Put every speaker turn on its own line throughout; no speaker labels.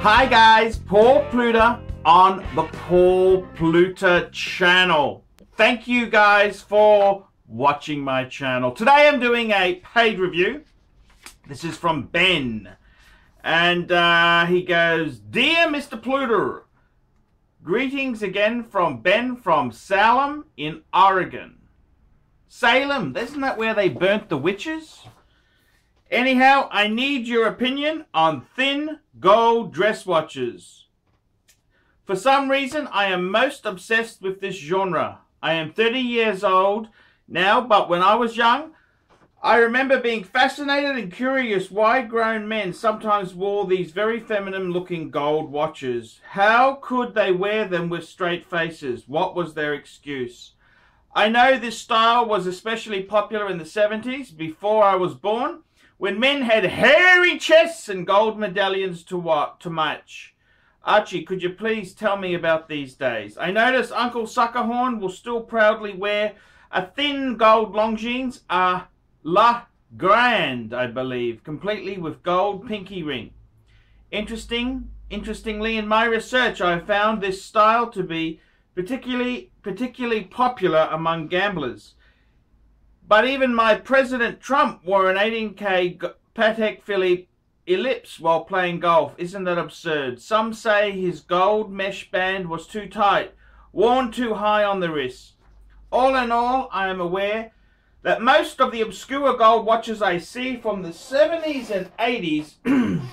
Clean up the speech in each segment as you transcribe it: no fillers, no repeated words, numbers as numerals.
Hi guys, Paul Pluta on the Paul Pluta channel. Thank you guys for watching my channel. Today I'm doing a paid review. This is from Ben. And he goes, "Dear Mr. Pluta, greetings again from Ben from Salem in Oregon." Salem, isn't that where they burnt the witches? Anyhow, I need your opinion on thin gold dress watches. For some reason, I am most obsessed with this genre. I am 30 years old now, but when I was young, I remember being fascinated and curious why grown men sometimes wore these very feminine looking gold watches. How could they wear them with straight faces? What was their excuse? I know this style was especially popular in the 70s, before I was born, when men had hairy chests and gold medallions to match. Archie, could you please tell me about these days? I notice Uncle Suckerhorn will still proudly wear a thin gold Longines, a La Grande, I believe, completely with gold pinky ring. Interestingly, in my research, I found this style to be particularly popular among gamblers. But even my President Trump wore an 18K Patek Philippe Ellipse while playing golf. Isn't that absurd? Some say his gold mesh band was too tight, worn too high on the wrist. All in all, I am aware that most of the obscure gold watches I see from the 70s and 80s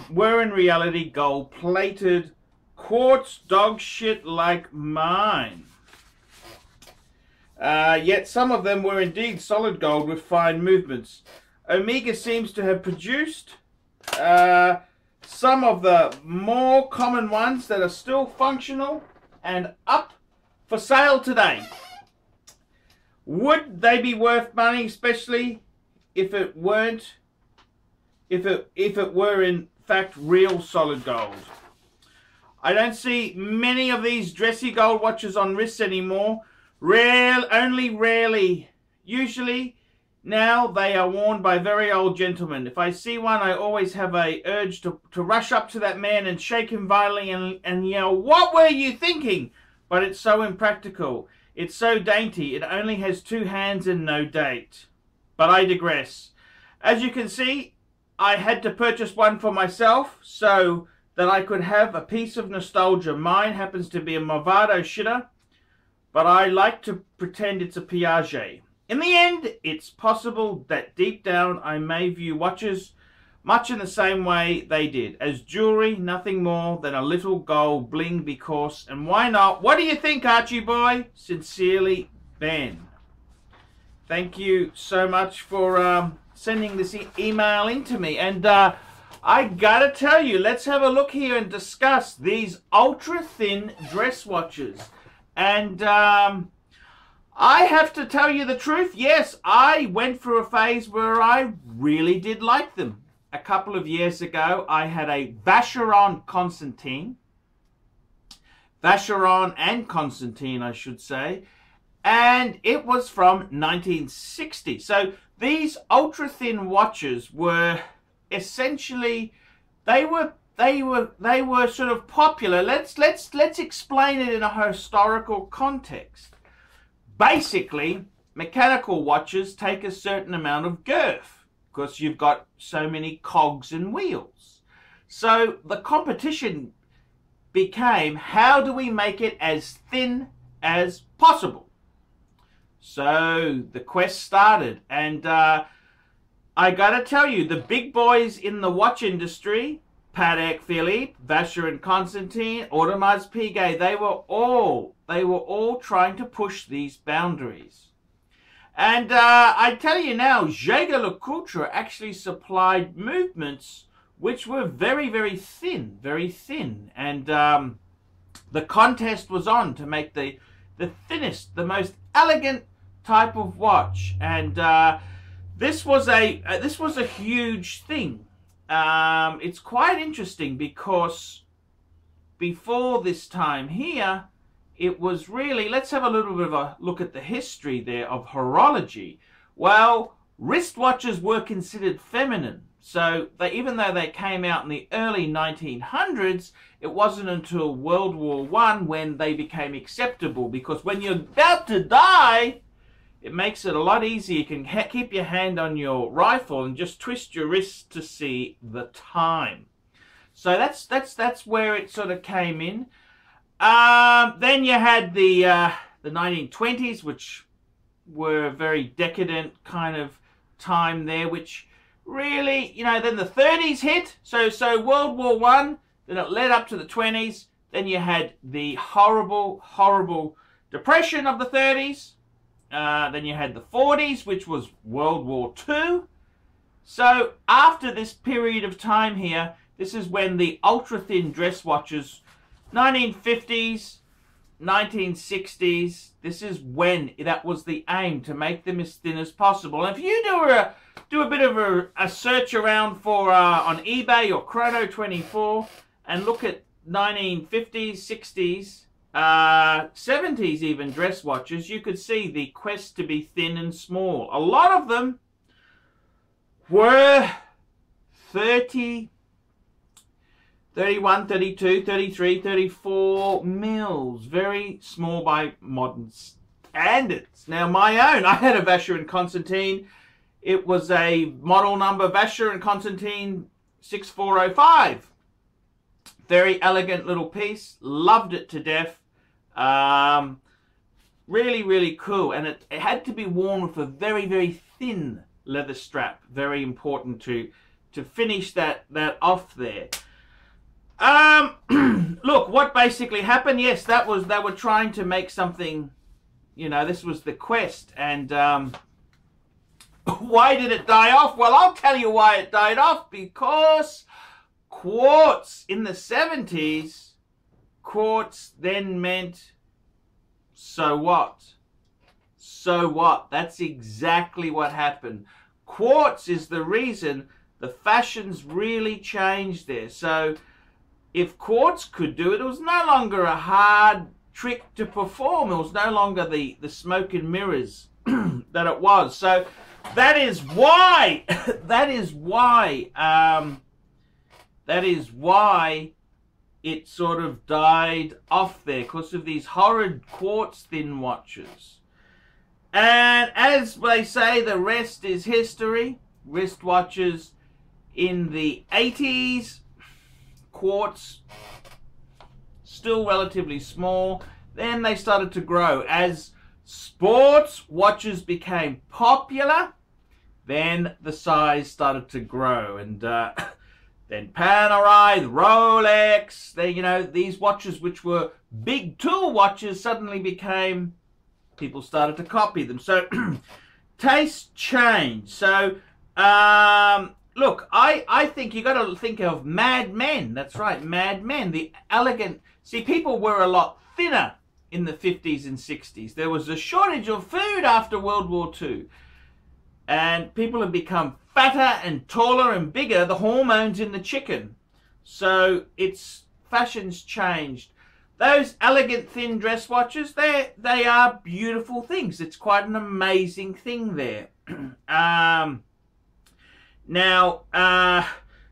were in reality gold-plated quartz dog shit like mine. Yet some of them were indeed solid gold with fine movements. Omega seems to have produced some of the more common ones that are still functional and up for sale today. Would they be worth money, especially if it weren't, if it were in fact real solid gold? I don't see many of these dressy gold watches on wrists anymore. Only rarely. Usually now they are worn by very old gentlemen. If I see one, I always have a urge to rush up to that man and shake him violently and yell, "What were you thinking?" But it's so impractical. It's so dainty. It only has 2 hands and no date. But I digress. As you can see, I had to purchase one for myself so that I could have a piece of nostalgia. Mine happens to be a Movado shitter, but I like to pretend it's a Piaget. In the end, it's possible that deep down I may view watches much in the same way they did, as jewelry, nothing more than a little gold bling because, and why not? What do you think, Archie boy? Sincerely, Ben. Thank you so much for sending this email in to me. And I gotta tell you, let's have a look here and discuss these ultra-thin dress watches. And I have to tell you the truth, yes, I went through a phase where I really did like them. A couple of years ago, I had a Vacheron Constantine. Vacheron and Constantine, I should say. And it was from 1960. So these ultra-thin watches were essentially, they were sort of popular. Let's explain it in a historical context. Basically, mechanical watches take a certain amount of girth because you've got so many cogs and wheels. So the competition became, how do we make it as thin as possible? So the quest started, and I gotta tell you, the big boys in the watch industry, Patek Philippe, Vacheron Constantine, Audemars Piguet, they were all trying to push these boundaries. And I tell you now, Jaeger-LeCoultre actually supplied movements which were very, very thin. And the contest was on to make the thinnest, the most elegant type of watch. And this was a huge thing. It's quite interesting because before this time here, it was really, let's have a little bit of a look at the history there of horology. Well, wristwatches were considered feminine. So even though they came out in the early 1900s, it wasn't until World War I when they became acceptable, because when you're about to die, it makes it a lot easier. You can keep your hand on your rifle and just twist your wrist to see the time. So that's where it sort of came in. Then you had the 1920s, which were a very decadent kind of time there, which really, you know, then the 30s hit. So World War I, then it led up to the 20s. Then you had the horrible, horrible depression of the 30s. Then you had the 40s, which was World War II. So after this period of time here, this is when the ultra-thin dress watches, 1950s, 1960s, this is when that was the aim, to make them as thin as possible. And if you do a bit of a search around for on eBay or Chrono24 and look at 1950s, 60s, 70s even dress watches, you could see the quest to be thin and small. A lot of them were 30, 31, 32, 33, 34 mils. Very small by modern standards. Now my own, I had a Vacheron Constantin. It was a model number Vacheron Constantin 6405. Very elegant little piece. Loved it to death. Really, really cool. And it had to be worn with a very, very thin leather strap. Very important to finish that off there. Look, what basically happened, yes, they were trying to make something, you know, this was the quest. And why did it die off? Well, I'll tell you why it died off. Because quartz in the 70s, quartz then meant, so what? So what? That's exactly what happened. Quartz is the reason the fashions really changed there. So if quartz could do it, it was no longer a hard trick to perform. It was no longer the smoke and mirrors that it was. So that is why, that is why it sort of died off there, because of these horrid quartz thin watches. And as they say, the rest is history. Wristwatches in the 80s, quartz still relatively small. Then they started to grow as sports watches became popular. Then the size started to grow, and then Panerai, Rolex, you know, these watches which were big tool watches suddenly became, people started to copy them. So taste changed. So look, I think you got to think of Mad Men. That's right, Mad Men. The elegant, see, people were a lot thinner in the 50s and 60s. There was a shortage of food after World War II. And people have become fatter and taller and bigger, the hormones in the chicken. So its fashion's changed. Those elegant thin dress watches, they are beautiful things. It's quite an amazing thing there. Now,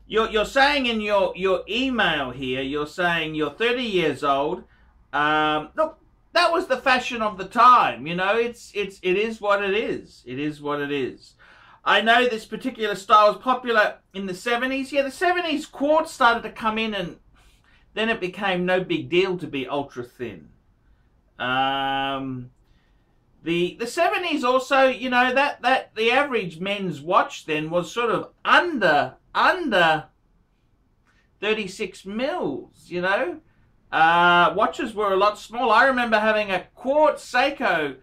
you're saying in your email here, you're saying you're 30 years old. Look, that was the fashion of the time. You know, it is what it is. It is what it is. I know this particular style was popular in the 70s. Yeah, the 70s quartz started to come in, and then it became no big deal to be ultra thin. The 70s also, you know, that the average men's watch then was sort of under 36 mils, you know. Watches were a lot smaller. I remember having a quartz Seiko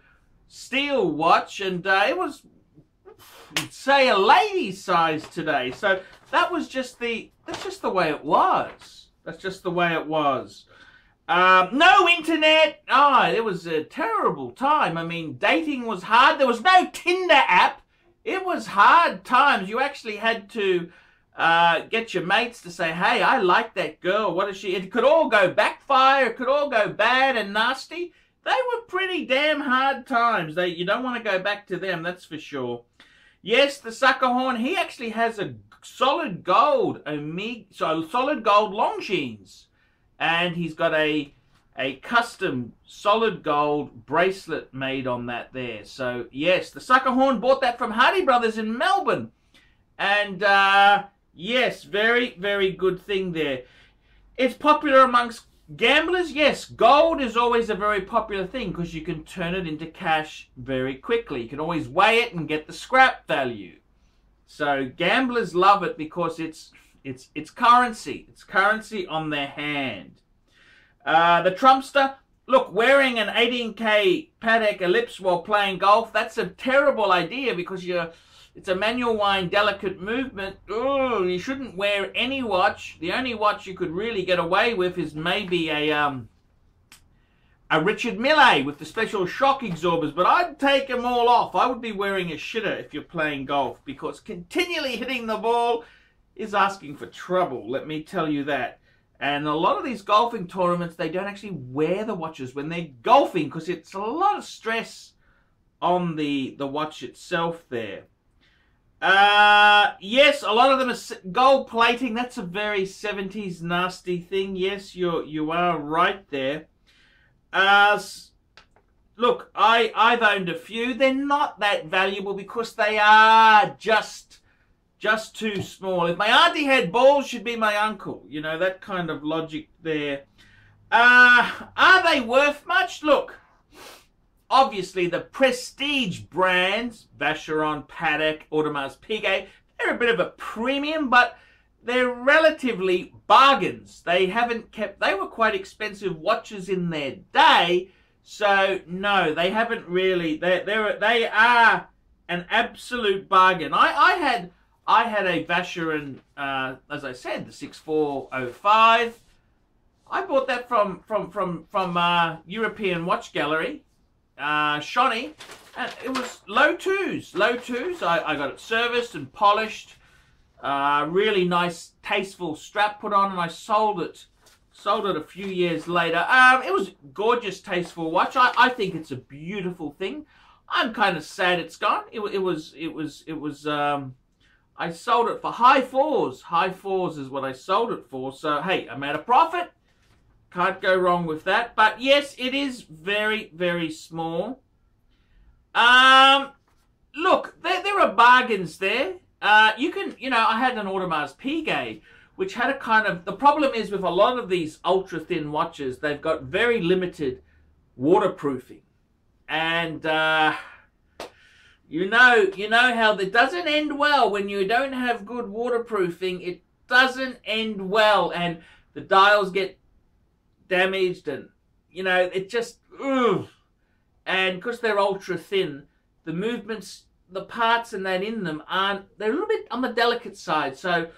steel watch, and it was, say, a lady's size today. So that's just the way it was. That's just the way it was. No internet. It was a terrible time. I mean, dating was hard. There was no Tinder app. It was hard times. You actually had to get your mates to say, hey, I like that girl. What is she? It could all go backfire. It could all go bad and nasty. They were pretty damn hard times. You don't want to go back to them, that's for sure. Yes, the sucker horn, he actually has a solid gold, solid gold Longines. And he's got a custom solid gold bracelet made on that there. So, yes, the sucker horn, bought that from Hardy Brothers in Melbourne. And, yes, very, very good thing there. It's popular amongst gamblers. Yes, gold is always a very popular thing because you can turn it into cash very quickly. You can always weigh it and get the scrap value. So gamblers love it because it's currency. It's currency on their hand. The Trumpster, look, wearing an 18K Patek Ellipse while playing golf, that's a terrible idea because it's a manual wind, delicate movement. Oh, you shouldn't wear any watch. The only watch you could really get away with is maybe a Richard Mille with the special shock absorbers, but I'd take them all off. I would be wearing a shitter if you're playing golf because continually hitting the ball is asking for trouble, let me tell you that. And a lot of these golfing tournaments, they don't actually wear the watches when they're golfing because it's a lot of stress on the watch itself there. Yes, a lot of them are gold plating. That's a very 70s nasty thing. Yes, you are right there. Look, I've owned a few. They're not that valuable because they are just too small. If my auntie had balls, she'd be my uncle. You know, that kind of logic there. Are they worth much? Look, obviously the prestige brands, Vacheron, Patek, Audemars Piguet, they're a bit of a premium, but they're relatively bargains. They were quite expensive watches in their day, so no, they haven't really, they are an absolute bargain. I had a Vacheron, as I said, the 6405. I bought that from European Watch Gallery, Shonny, and it was low twos. I got it serviced and polished, really nice, tasteful strap put on, and I sold it a few years later. It was gorgeous, tasteful watch. I think it's a beautiful thing. I'm kind of sad it's gone. I sold it for high fours. High fours is what I sold it for. So, hey, I made a profit. Can't go wrong with that. But, yes, it is very, very small. Look, there are bargains there. I had an Audemars Piguet, which had a kind of... The problem is with a lot of these ultra-thin watches, they've got very limited waterproofing. And... You know how that doesn't end well when you don't have good waterproofing. It doesn't end well, and the dials get damaged, and it just ugh. And because they're ultra thin, the movements, the parts and that in them they're a little bit on the delicate side. So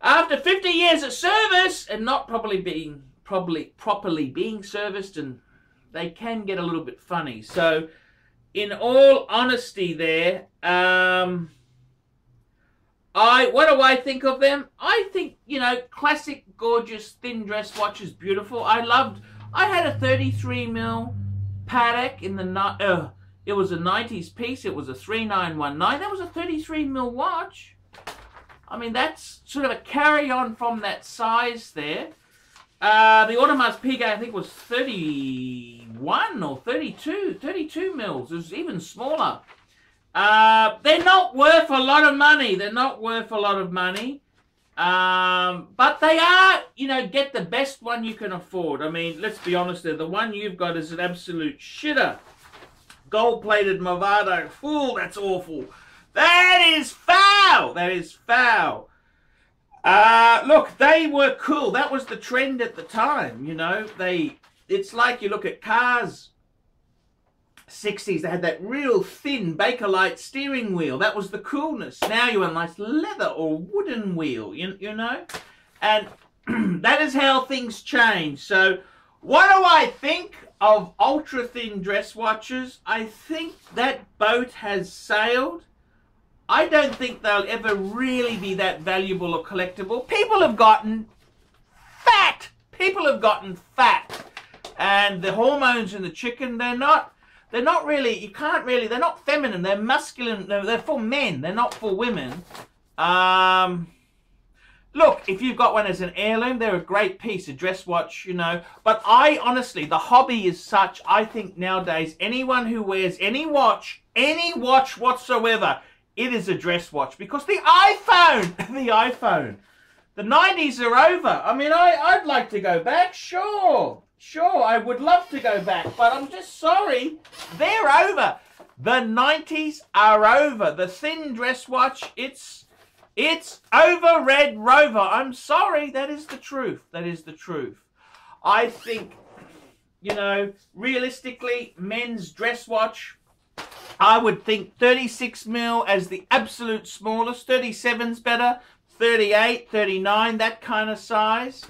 after 50 years of service and not properly being serviced, and they can get a little bit funny. So in all honesty there, what do I think of them? I think, classic, gorgeous, thin dress watch is beautiful. I had a 33mm Patek in the, it was a 90s piece. It was a 3919. That was a 33mm watch. I mean, that's sort of a carry-on from that size there. The Audemars Piguet, I think, was 31 or 32 mils. It was even smaller. They're not worth a lot of money. But they are, get the best one you can afford. I mean, let's be honest there. The one you've got is an absolute shitter. Gold-plated Movado. Fool, that's awful. That is foul. Look, they were cool. That was the trend at the time, It's like you look at cars, 60s, they had that real thin Bakelite steering wheel. That was the coolness. Now you have a nice leather or wooden wheel, And that is how things change. So what do I think of ultra-thin dress watches? I think that boat has sailed. I don't think they'll ever really be that valuable or collectible. People have gotten fat. And the hormones in the chicken, they're not they're not really, you can't really, they're not feminine, they're masculine, they're for men, they're not for women. Look, if you've got one as an heirloom, they're a great piece, a dress watch, you know. But I honestly, the hobby is such, I think nowadays, anyone who wears any watch whatsoever, it is a dress watch. Because the iPhone, the 90s are over. I mean, I'd like to go back, sure, I would love to go back. But I'm just sorry, they're over. The 90s are over. The thin dress watch, it's over, Red Rover. I'm sorry, that is the truth. That is the truth. I think, you know, realistically, men's dress watch, I would think 36 mil as the absolute smallest. 37's better. 38, 39, that kind of size.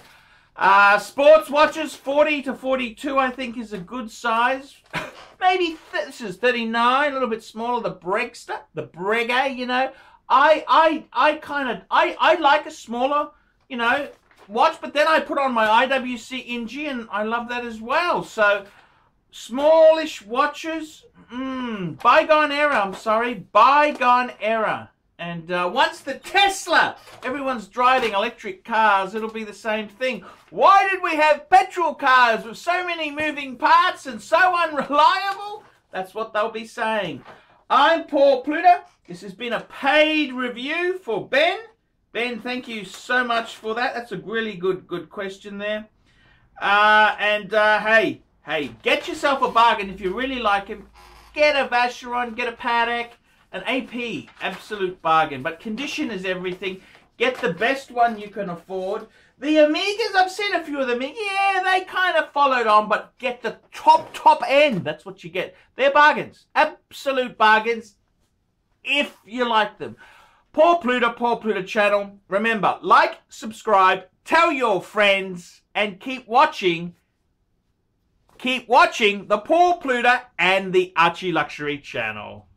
Sports watches, 40 to 42, I think is a good size. Maybe this is 39, a little bit smaller. The Bregster, the Breguet, you know. I like a smaller, you know, watch, but then I put on my IWC Ingy and I love that as well. So smallish watches, bygone era, I'm sorry, bygone era. And once the Tesla, everyone's driving electric cars, it'll be the same thing. Why did we have petrol cars with so many moving parts and so unreliable? That's what they'll be saying. I'm Paul Pluta. This has been a paid review for Ben. Ben, thank you so much for that. That's a really good question there. Hey, get yourself a bargain if you really like him. Get a Vacheron, get a Patek, an AP, absolute bargain. But condition is everything. Get the best one you can afford. The Amigas, I've seen a few of them. Yeah, they kind of followed on, but get the top end. That's what you get. They're bargains, absolute bargains, if you like them. Paul Pluta channel. Remember, like, subscribe, tell your friends, and keep watching the Paul Pluta and the Archie Luxury channel.